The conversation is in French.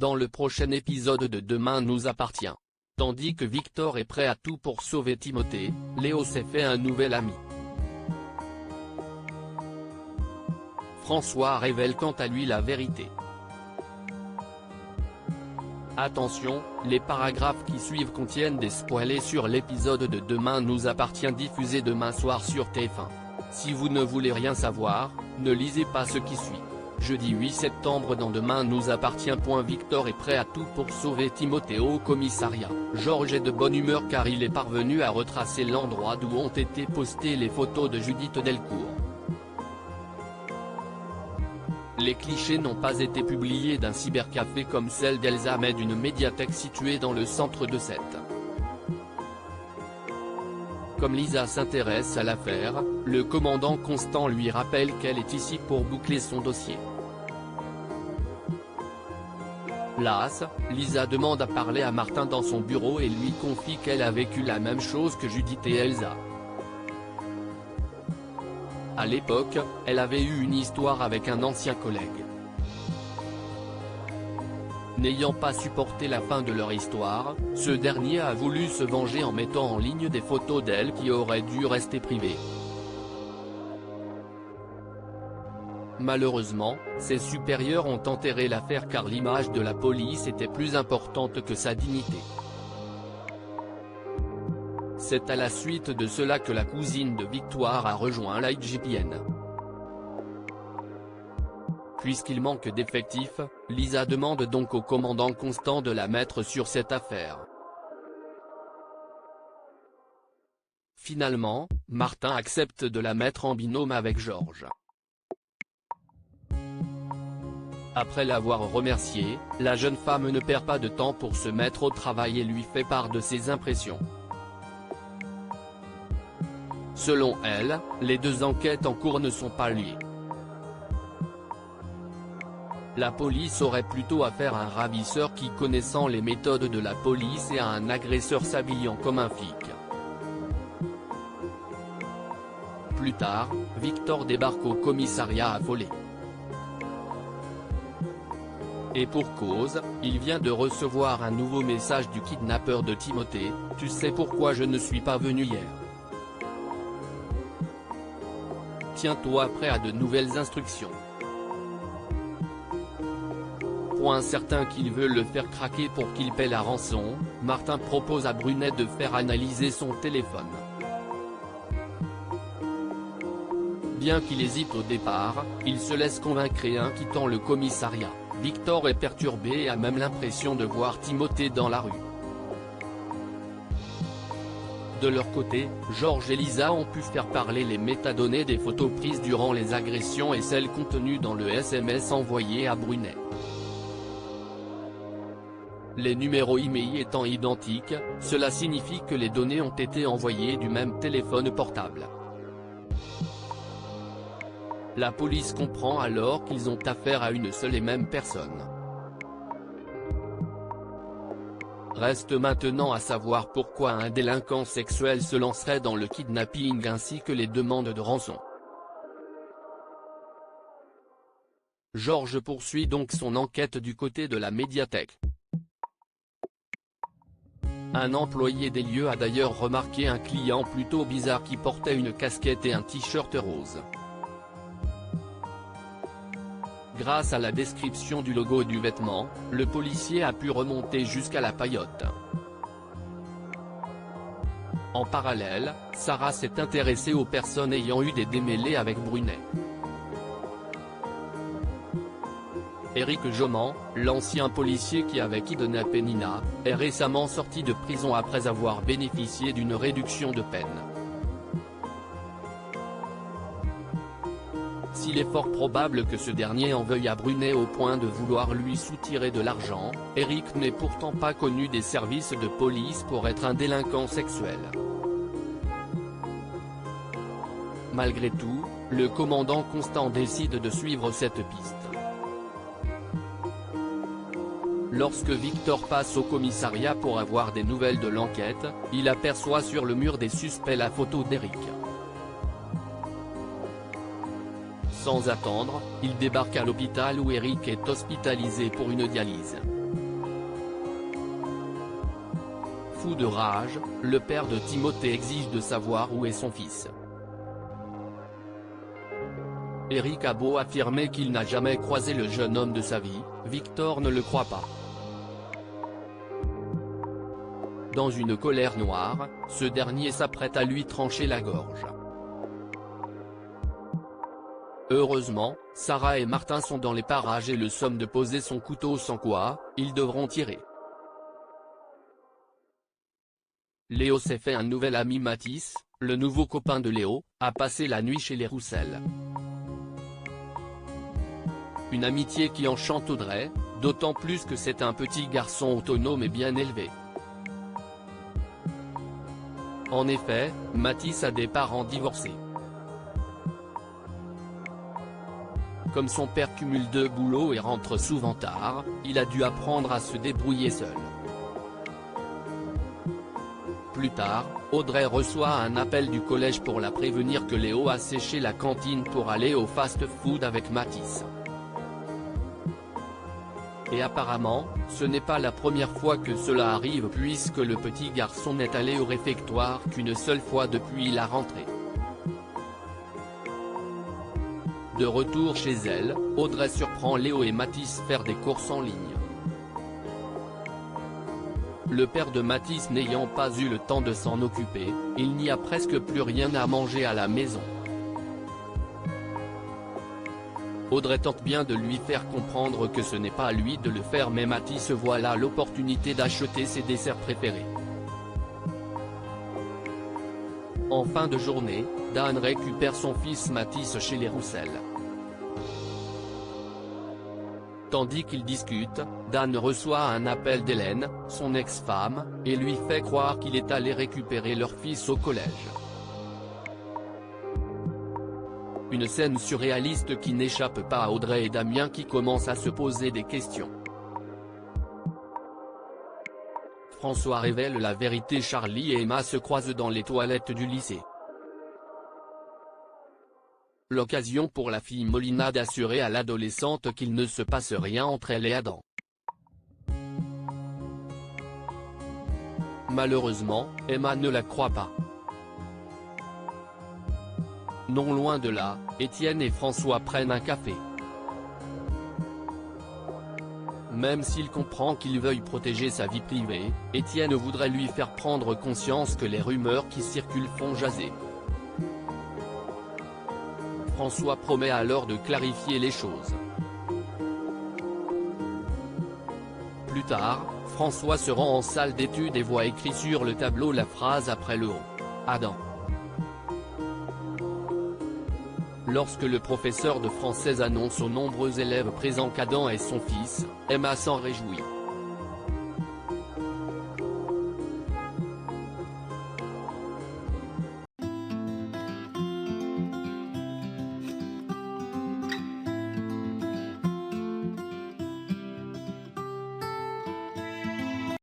dans le prochain épisode de Demain nous appartient. Tandis que Victor est prêt à tout pour sauver Timothée, Léo s'est fait un nouvel ami. François révèle quant à lui la vérité. Attention, les paragraphes qui suivent contiennent des spoilers sur l'épisode de Demain nous appartient diffusé demain soir sur TF1. Si vous ne voulez rien savoir, ne lisez pas ce qui suit. Jeudi 8 septembre dans Demain nous appartient. Victor est prêt à tout pour sauver Timothée au commissariat. Georges est de bonne humeur car il est parvenu à retracer l'endroit d'où ont été postées les photos de Judith Delcourt. Les clichés n'ont pas été publiés d'un cybercafé comme celle d'Elsa mais d'une médiathèque située dans le centre de Sète. Comme Lisa s'intéresse à l'affaire, le commandant Constant lui rappelle qu'elle est ici pour boucler son dossier. Las, Lisa demande à parler à Martin dans son bureau et lui confie qu'elle a vécu la même chose que Judith et Elsa. À l'époque, elle avait eu une histoire avec un ancien collègue. N'ayant pas supporté la fin de leur histoire, ce dernier a voulu se venger en mettant en ligne des photos d'elle qui auraient dû rester privées. Malheureusement, ses supérieurs ont enterré l'affaire car l'image de la police était plus importante que sa dignité. C'est à la suite de cela que la cousine de Victoire a rejoint l'IGPN. Puisqu'il manque d'effectifs, Lisa demande donc au commandant Constant de la mettre sur cette affaire. Finalement, Martin accepte de la mettre en binôme avec Georges. Après l'avoir remercié, la jeune femme ne perd pas de temps pour se mettre au travail et lui fait part de ses impressions. Selon elle, les deux enquêtes en cours ne sont pas liées. La police aurait plutôt affaire à un ravisseur qui connaissant les méthodes de la police et à un agresseur s'habillant comme un flic. Plus tard, Victor débarque au commissariat affolé. Et pour cause, il vient de recevoir un nouveau message du kidnappeur de Timothée, « Tu sais pourquoi je ne suis pas venu hier ? Tiens-toi prêt à de nouvelles instructions. » Point certain qu'il veut le faire craquer pour qu'il paie la rançon, Martin propose à Brunet de faire analyser son téléphone. Bien qu'il hésite au départ, il se laisse convaincre et en quittant le commissariat, Victor est perturbé et a même l'impression de voir Timothée dans la rue. De leur côté, Georges et Lisa ont pu faire parler les métadonnées des photos prises durant les agressions et celles contenues dans le SMS envoyé à Brunet. Les numéros e-mail étant identiques, cela signifie que les données ont été envoyées du même téléphone portable. La police comprend alors qu'ils ont affaire à une seule et même personne. Reste maintenant à savoir pourquoi un délinquant sexuel se lancerait dans le kidnapping ainsi que les demandes de rançon. Georges poursuit donc son enquête du côté de la médiathèque. Un employé des lieux a d'ailleurs remarqué un client plutôt bizarre qui portait une casquette et un t-shirt rose. Grâce à la description du logo du vêtement, le policier a pu remonter jusqu'à la paillote. En parallèle, Sarah s'est intéressée aux personnes ayant eu des démêlés avec Brunet. Éric Joman, l'ancien policier qui avait kidnappé Nina, est récemment sorti de prison après avoir bénéficié d'une réduction de peine. S'il est fort probable que ce dernier en veuille à Brunet au point de vouloir lui soutirer de l'argent, Éric n'est pourtant pas connu des services de police pour être un délinquant sexuel. Malgré tout, le commandant Constant décide de suivre cette piste. Lorsque Victor passe au commissariat pour avoir des nouvelles de l'enquête, il aperçoit sur le mur des suspects la photo d'Éric. Sans attendre, il débarque à l'hôpital où Éric est hospitalisé pour une dialyse. fou de rage, le père de Timothée exige de savoir où est son fils. Eric a beau affirmer qu'il n'a jamais croisé le jeune homme de sa vie, Victor ne le croit pas. Dans une colère noire, ce dernier s'apprête à lui trancher la gorge. Heureusement, Sarah et Martin sont dans les parages et le somme de poser son couteau sans quoi, ils devront tirer. Léo s'est fait un nouvel ami. Mathis, le nouveau copain de Léo, a passé la nuit chez les Roussel. Une amitié qui enchante Audrey, d'autant plus que c'est un petit garçon autonome et bien élevé. En effet, Mathis a des parents divorcés. Comme son père cumule 2 boulots et rentre souvent tard, il a dû apprendre à se débrouiller seul. Plus tard, Audrey reçoit un appel du collège pour la prévenir que Léo a séché la cantine pour aller au fast-food avec Mathis. Et apparemment, ce n'est pas la première fois que cela arrive puisque le petit garçon n'est allé au réfectoire qu'une seule fois depuis la rentrée. De retour chez elle, Audrey surprend Léo et Mathis faire des courses en ligne. Le père de Mathis n'ayant pas eu le temps de s'en occuper, il n'y a presque plus rien à manger à la maison. Audrey tente bien de lui faire comprendre que ce n'est pas à lui de le faire mais Mathis voit là l'opportunité d'acheter ses desserts préférés. En fin de journée, Dan récupère son fils Mathis chez les Roussel. Tandis qu'ils discutent, Dan reçoit un appel d'Hélène, son ex-femme, et lui fait croire qu'il est allé récupérer leur fils au collège. Une scène surréaliste qui n'échappe pas à Audrey et Damien qui commencent à se poser des questions. François révèle la vérité. Charlie et Emma se croisent dans les toilettes du lycée. L'occasion pour la fille Molina d'assurer à l'adolescente qu'il ne se passe rien entre elle et Adam. Malheureusement, Emma ne la croit pas. Non loin de là, Étienne et François prennent un café. Même s'il comprend qu'il veuille protéger sa vie privée, Étienne voudrait lui faire prendre conscience que les rumeurs qui circulent font jaser. François promet alors de clarifier les choses. Plus tard, François se rend en salle d'études et voit écrit sur le tableau la phrase après le « Adam ». Lorsque le professeur de français annonce aux nombreux élèves présents qu'Adam est son fils, Emma s'en réjouit.